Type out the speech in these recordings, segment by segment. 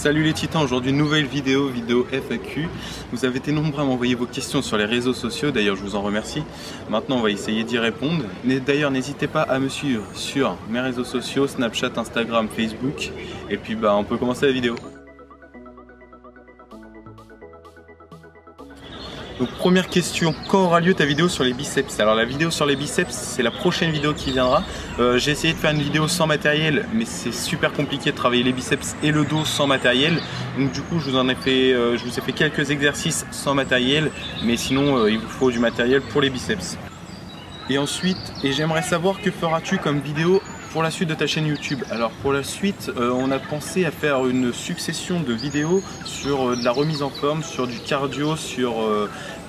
Salut les titans, aujourd'hui nouvelle vidéo FAQ. Vous avez été nombreux à m'envoyer vos questions sur les réseaux sociaux, d'ailleurs je vous en remercie. Maintenant on va essayer d'y répondre. D'ailleurs n'hésitez pas à me suivre sur mes réseaux sociaux, Snapchat, Instagram, Facebook. Et puis on peut commencer la vidéo. Donc première question, quand aura lieu ta vidéo sur les biceps? Alors la vidéo sur les biceps, c'est la prochaine vidéo qui viendra. J'ai essayé de faire une vidéo sans matériel, mais c'est super compliqué de travailler les biceps et le dos sans matériel. Donc du coup je vous ai fait quelques exercices sans matériel, mais sinon il vous faut du matériel pour les biceps. Et ensuite, j'aimerais savoir que feras-tu comme vidéo pour la suite de ta chaîne YouTube? Alors pour la suite, on a pensé à faire une succession de vidéos sur de la remise en forme, sur du cardio, sur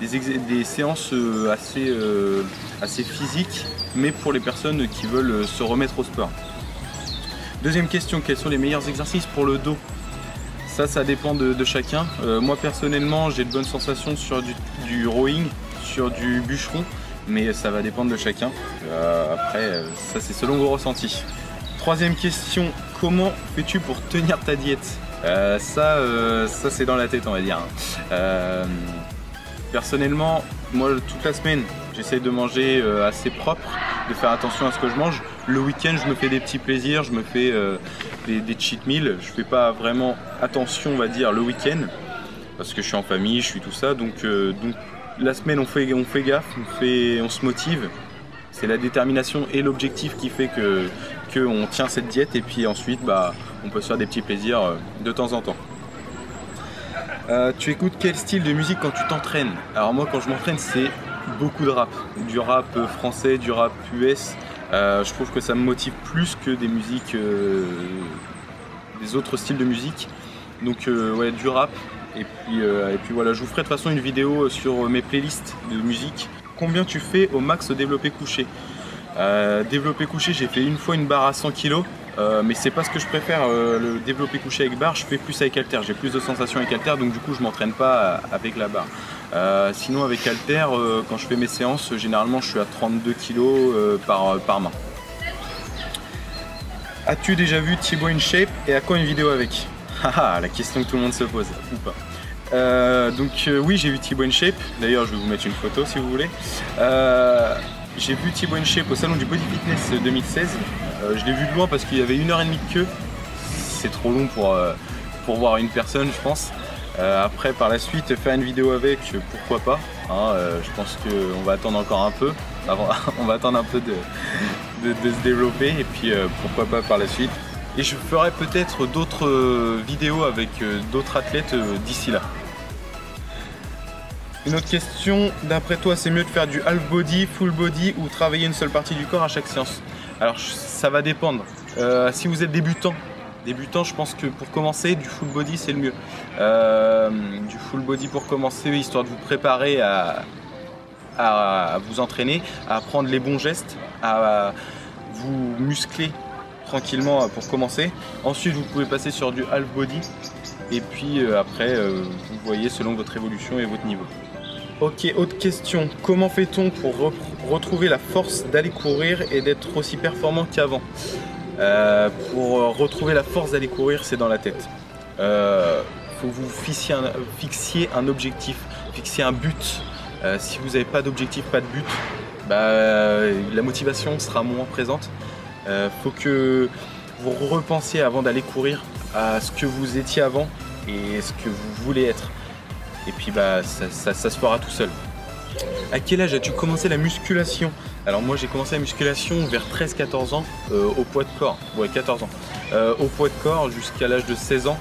des séances assez physiques, mais pour les personnes qui veulent se remettre au sport. Deuxième question, quels sont les meilleurs exercices pour le dos? Ça dépend de chacun. Moi personnellement, j'ai de bonnes sensations sur du rowing, sur du bûcheron. Mais ça va dépendre de chacun. Après, ça c'est selon vos ressentis. Troisième question, comment fais-tu pour tenir ta diète? Ça c'est dans la tête, on va dire. Personnellement, moi toute la semaine, j'essaie de manger assez propre, de faire attention à ce que je mange. Le week-end, je me fais des petits plaisirs, je me fais des cheat meals. Je fais pas vraiment attention, on va dire, le week-end, parce que je suis en famille, je suis tout ça, donc la semaine on fait gaffe, on se motive. C'est la détermination et l'objectif qui fait qu'on tient cette diète, et puis ensuite on peut se faire des petits plaisirs de temps en temps. Tu écoutes quel style de musique quand tu t'entraînes? Alors moi quand je m'entraîne c'est beaucoup de rap. Du rap français, du rap US. Je trouve que ça me motive plus que des musiques, des autres styles de musique. Donc ouais, du rap. Et puis voilà, je vous ferai de toute façon une vidéo sur mes playlists de musique. Combien tu fais au max au développé couché? Développé couché, j'ai fait une fois une barre à 100 kg, mais c'est pas ce que je préfère, le développé couché avec barre, je fais plus avec haltère, j'ai plus de sensations avec haltère, donc du coup je m'entraîne pas avec la barre. Sinon avec haltère, quand je fais mes séances, généralement je suis à 32 kg par main. As-tu déjà vu Thibaut InShape et à quand une vidéo avec? Haha, la question que tout le monde se pose, ou pas. Oui, j'ai vu Thibaut InShape, d'ailleurs je vais vous mettre une photo si vous voulez. J'ai vu Thibaut InShape au salon du Body Fitness 2016. Je l'ai vu de loin parce qu'il y avait 1h30 de queue. C'est trop long pour voir une personne, je pense. Après, par la suite, faire une vidéo avec, pourquoi pas. Je pense qu'on va attendre encore un peu. On va attendre un peu de se développer, et puis pourquoi pas par la suite. Et je ferai peut-être d'autres vidéos avec d'autres athlètes d'ici là. Une autre question, d'après toi c'est mieux de faire du half body, full body ou travailler une seule partie du corps à chaque séance? Alors ça va dépendre. Si vous êtes débutant, je pense que pour commencer du full body c'est le mieux. Du full body pour commencer, histoire de vous préparer à vous entraîner, à apprendre les bons gestes, à vous muscler tranquillement pour commencer. Ensuite vous pouvez passer sur du half body, et puis après vous voyez selon votre évolution et votre niveau. Ok, autre question, comment fait-on pour retrouver la force d'aller courir et d'être aussi performant qu'avant? Pour retrouver la force d'aller courir, c'est dans la tête. Faut que vous fixiez un objectif, fixiez un but. Si vous n'avez pas d'objectif, pas de but, la motivation sera moins présente. Faut que vous repensiez avant d'aller courir à ce que vous étiez avant et ce que vous voulez être. Et puis ça se fera tout seul. À quel âge as-tu commencé la musculation? Alors moi j'ai commencé la musculation vers 13-14 ans au poids de corps. Ouais, 14 ans. Au poids de corps jusqu'à l'âge de 16 ans.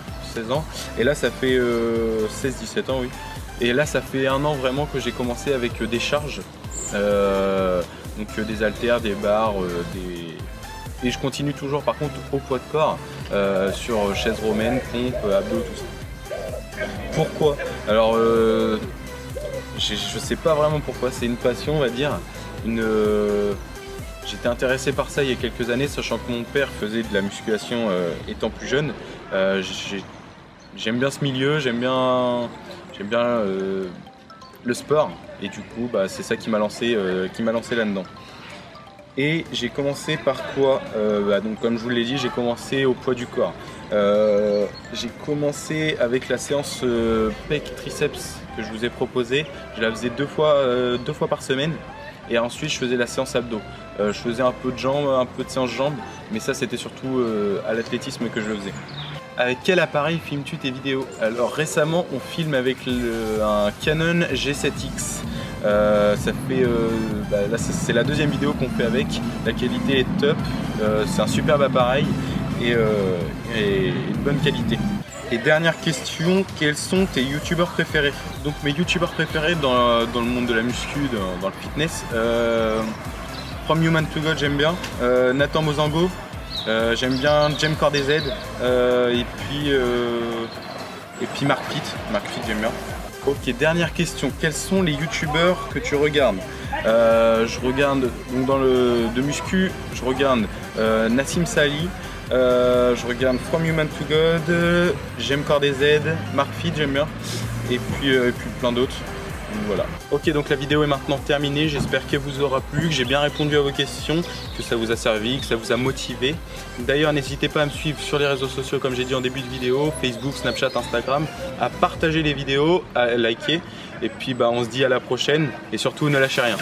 Et là ça fait 16-17 ans, oui. Et là ça fait 1 an vraiment que j'ai commencé avec des charges. Donc des haltères, des barres, Et je continue toujours par contre au poids de corps, sur chaise romaine, pompe, abdos, tout ça. Pourquoi? Alors je sais pas vraiment pourquoi, c'est une passion on va dire. J'étais intéressé par ça il y a quelques années, sachant que mon père faisait de la musculation étant plus jeune. J'aime bien ce milieu, j'aime bien le sport, et du coup c'est ça qui m'a lancé là-dedans. Et j'ai commencé par quoi? Donc comme je vous l'ai dit, j'ai commencé au poids du corps. J'ai commencé avec la séance pec triceps que je vous ai proposée. Je la faisais deux fois par semaine. Et ensuite je faisais la séance abdos. Je faisais un peu de jambes, un peu de séance jambes, mais ça c'était surtout à l'athlétisme que je le faisais. Avec quel appareil filmes-tu tes vidéos? Alors récemment on filme avec un Canon G7X. Ça fait, là c'est la deuxième vidéo qu'on fait avec. La qualité est top, c'est un superbe appareil et une bonne qualité. Et dernière question, quels sont tes youtubeurs préférés? Donc mes youtubeurs préférés dans le monde de la muscu, dans le fitness, From Human to God j'aime bien, Nathan Mozango, j'aime bien Jem Cordez et puis Mark Fit j'aime bien. Ok, dernière question, quels sont les youtubeurs que tu regardes? Je regarde donc de muscu, je regarde Nassim Sali, je regarde From Human to God, Jem Cordez, Mark Fit j'aime bien, et puis plein d'autres. Voilà. Ok, donc la vidéo est maintenant terminée, j'espère qu'elle vous aura plu, que j'ai bien répondu à vos questions, que ça vous a servi, que ça vous a motivé. D'ailleurs, n'hésitez pas à me suivre sur les réseaux sociaux comme j'ai dit en début de vidéo, Facebook, Snapchat, Instagram, à partager les vidéos, à liker, et puis on se dit à la prochaine, et surtout ne lâchez rien.